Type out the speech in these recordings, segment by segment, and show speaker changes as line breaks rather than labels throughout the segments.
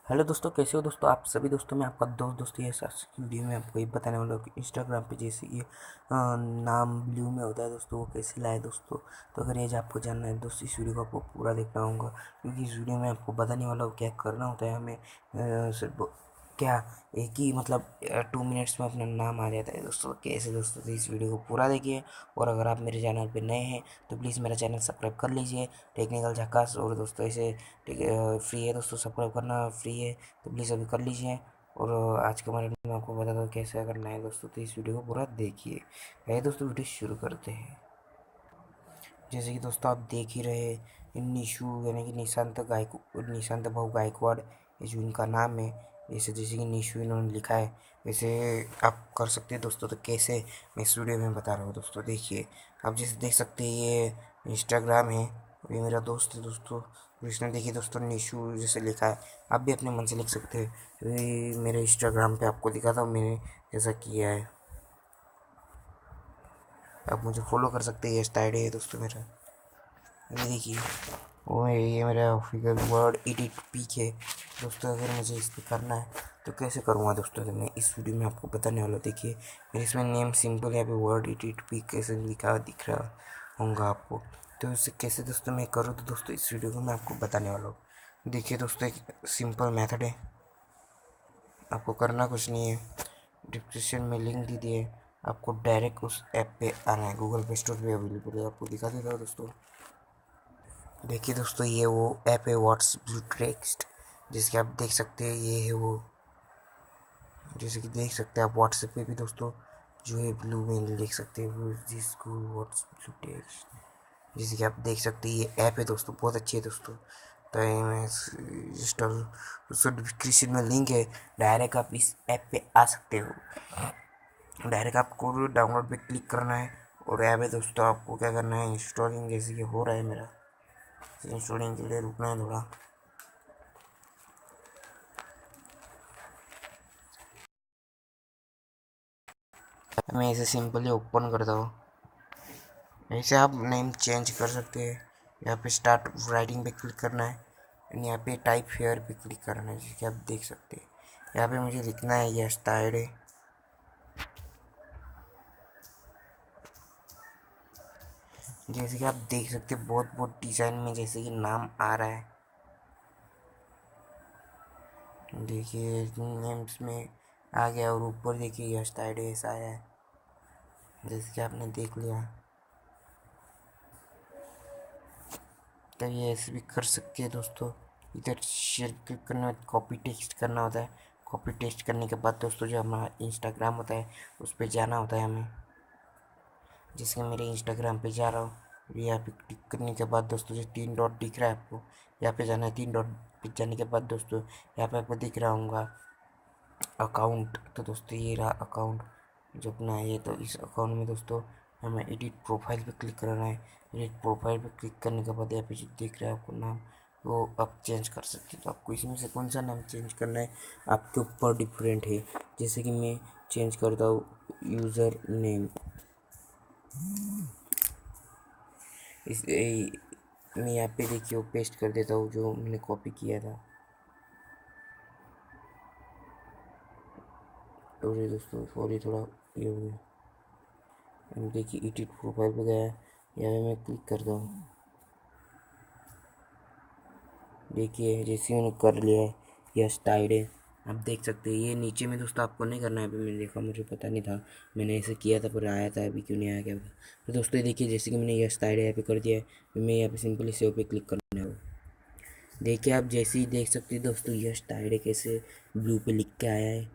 Hello दोस्तों, कैसे हो दोस्तों? आप सभी दोस्तों, मैं आपका दोस्त ये वीडियो में आपको ये बताने वाला हूँ कि इंस्टाग्राम पे जैसे कि नाम ब्लू में होता है दोस्तों, वो कैसे लाए दोस्तों। तो अगर ये आपको जानना है दोस्तों, इस वीडियो को आपको पूरा देखना होगा, क्योंकि इस वीडियो में आपको बताने वाला हूँ क्या करना होता है हमें। सिर्फ क्या एक ही मतलब 2 मिनट्स में अपना नाम आ जाता है दोस्तों। कैसे दोस्तों? तो इस वीडियो को पूरा देखिए। और अगर आप मेरे चैनल पे नए हैं तो प्लीज़ मेरा चैनल सब्सक्राइब कर लीजिए, टेक्निकल झकास। और दोस्तों ऐसे ठीक है, फ्री है दोस्तों, सब्सक्राइब करना फ्री है, तो प्लीज़ अभी कर लीजिए। और आज के बारे में आपको बता दो कैसे करना है दोस्तों, तो इस वीडियो को पूरा देखिए। है दोस्तों, वीडियो शुरू करते हैं। जैसे कि दोस्तों आप देख ही रहे निशु यानी कि निशांत भाऊ गायकवाड़, ये जो इनका नाम है। जैसे कि निशु इन्होंने लिखा है, वैसे आप कर सकते हैं दोस्तों। तो कैसे, मैं इस वीडियो में बता रहा हूँ दोस्तों। देखिए, आप जैसे देख सकते हैं ये इंस्टाग्राम है, ये मेरा दोस्त है दोस्तों। तो इसने देखिए दोस्तों निशु जैसे लिखा है, आप भी अपने मन से लिख सकते हैं। ये मेरे इंस्टाग्राम पे आपको दिखाता हूँ मैंने जैसा किया है। आप मुझे फॉलो कर सकते हैं, ये स्टाइल है दोस्तों मेरा। ये देखिए, वो है, ये मेरा फिगर वर्ड एडिट पिक है दोस्तों। अगर मुझे इस पर करना है तो कैसे करूँगा दोस्तों, तो मैं इस वीडियो में आपको बताने वाला हूँ। देखिए, मेरे इसमें नेम सिंपल है, यहाँ पे वर्ड एडिट पिक कैसे लिखा हुआ दिख रहा होगा आपको। तो इसे कैसे दोस्तों मैं करूँ, तो दोस्तों इस वीडियो को मैं आपको बताने वाला हूँ। देखिए दोस्तों, एक सिंपल मेथड है, आपको करना कुछ नहीं है। डिस्क्रिप्शन में लिंक दी दिए, आपको डायरेक्ट उस ऐप पे आना है। गूगल प्ले स्टोर पे अवेलेबल है, आपको दिखा देता हूँ दोस्तों। देखिए दोस्तों, ये वो ऐप है व्हाट्स ब्लू टेक्स्ट, जिसके आप देख सकते हैं। ये है वो, जैसे कि देख सकते हैं आप व्हाट्सएप पे भी दोस्तों जो है ब्लू में लिख सकते हैं वो जिसको व्हाट्स ब्लू टेक्स्ट, जैसे कि आप देख सकते हैं। ये ऐप है दोस्तों, बहुत अच्छी है दोस्तों। तो मैं इंस्टॉल, दोस्तों डिस्क्रिप्शन में लिंक है, डायरेक्ट आप इस ऐप पे आ सकते हो। डायरेक्ट आपको डाउनलोड पे क्लिक करना है और ऐप है दोस्तों। आपको क्या करना है, इंस्टॉलिंग जैसे कि हो रहा है मेरा, इंस्टॉलिंग के लिए रुकना है थोड़ा। मैं इसे सिंपली ओपन करता हूँ। ऐसे आप नेम चेंज कर सकते हैं। यहाँ पे स्टार्ट राइटिंग पे क्लिक करना है, यहाँ पे टाइप हेयर पे क्लिक करना है, जैसे कि आप देख सकते हैं। यहाँ पे मुझे लिखना है यस टायर्ड है। जैसे कि आप देख सकते हैं, बहुत बहुत डिज़ाइन में जैसे कि नाम आ रहा है। देखिए नेम्स में आ गया, और ऊपर देखिए यस टायर्ड है ऐसा आया है, जैसे कि आपने देख लिया। तो ये ऐसे भी कर सकते हैं दोस्तों। इधर शेयर क्लिक करना, कॉपी टेस्ट करना होता है। कॉपी टेस्ट करने के बाद दोस्तों जो हमारा इंस्टाग्राम होता है उस पर जाना होता है हमें। जैसे मेरे इंस्टाग्राम पे जा रहा हूँ, यहाँ पे क्लिक करने के बाद दोस्तों जो 3 डॉट दिख रहा है आपको, यहाँ पे जाना है। 3 डॉट पे जाने के बाद दोस्तों यहाँ पे आपको दिख रहा होगा अकाउंट। तो दोस्तों ये रहा अकाउंट जो अपना है। तो इस अकाउंट में दोस्तों हमें एडिट प्रोफाइल पे क्लिक करना है। एडिट प्रोफाइल पे क्लिक करने के बाद यहाँ पे जो दिख रहा है आपको नाम, वो आप चेंज कर सकते हैं। तो आपको इसमें से कौन सा नाम चेंज करना है आपके ऊपर डिफरेंट है। जैसे कि मैं चेंज करता हूँ यूज़र नेम। मैं यहाँ पे देखिए वो पेस्ट कर देता हूँ जो मैंने कॉपी किया था। और ये दोस्तों सॉरी, थोड़ा ये हो गया। हम देखिए एडिट प्रोफाइल पे गया, यहाँ पे मैं क्लिक करता हूँ। देखिए जैसे मैंने कर लिया है, यस टाइड है, आप देख सकते हैं। ये नीचे में दोस्तों आपको नहीं करना है, अभी मैंने देखा, मुझे पता नहीं था, मैंने ऐसे किया था पर आया था, अभी क्यों नहीं आया क्या पता। तो दोस्तों देखिए जैसे कि मैंने यस टाइड यहाँ पे कर दिया है, तो मैं यहाँ पे सिंपली सेव पे क्लिक करना है। देखिए आप जैसे ही देख सकते हैं दोस्तों, यस टाइड है कैसे ब्लू पे लिख के आया है,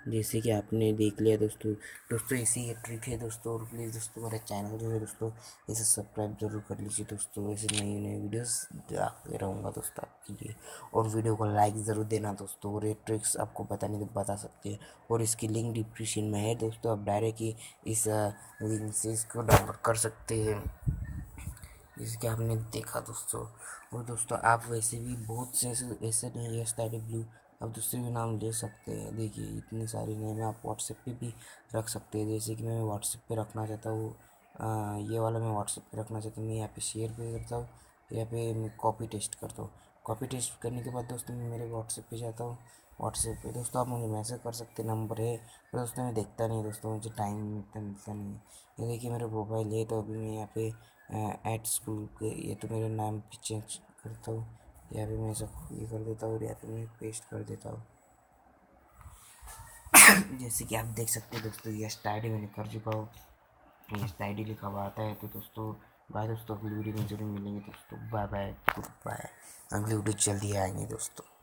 जैसे कि आपने देख लिया दोस्तों। दोस्तों ऐसी ये ट्रिक है दोस्तों। और प्लीज़ दोस्तों मेरा चैनल जो है दोस्तों, इसे सब्सक्राइब जरूर कर लीजिए दोस्तों। ऐसे नई नई वीडियोस आते रहूँगा दोस्तों आपके लिए। और वीडियो को लाइक ज़रूर देना दोस्तों। और ये ट्रिक्स आपको बताने तो बता सकते हैं, और इसकी लिंक डिस्क्रिप्शन में है दोस्तों। आप डायरेक्ट ही इस लिंक से इसको डाउनलोड कर सकते हैं, जैसे कि आपने देखा दोस्तों। और दोस्तों आप वैसे भी बहुत से ऐसे नहीं है स्टाइल ब्लू, आप दूसरे भी नाम ले सकते हैं। देखिए इतने सारे नेम आप व्हाट्सएप पे भी रख सकते हैं। जैसे कि मैं व्हाट्सएप पे रखना चाहता हूँ, ये वाला मैं व्हाट्सएप पे रखना चाहता हूँ। मैं यहाँ पे शेयर पे करता हूँ, यहाँ पे मैं कॉपी टेस्ट करता हूँ। कॉपी टेस्ट करने के बाद दोस्तों मैं मेरे व्हाट्सएप पे जाता हूँ। व्हाट्सएप पे दोस्तों आप मुझे मैसेज कर सकते, नंबर है, पर दोस्तों मैं देखता नहीं दोस्तों, मुझे टाइम इतना मिलता नहीं है। ये देखिए मेरा प्रोफाइल है, तो अभी मैं यहाँ पे एट स्कूल के, ये तो मेरा नाम भी चेंज करता हूँ। यहाँ पे मैं सब ये कर देता हूँ और यहाँ पे मैं पेस्ट कर देता हूँ। जैसे कि आप देख सकते हैं दोस्तों, ये स्टाइडी मैंने कर चुका हूँ। ये स्टाइडी लिखा हुआ आता है। तो दोस्तों बाय दोस्तों, अगली वीडियो में जरूर मिलेंगे दोस्तों। Bye bye, goodbye. अगली वीडियो जल्दी आएंगे दोस्तों।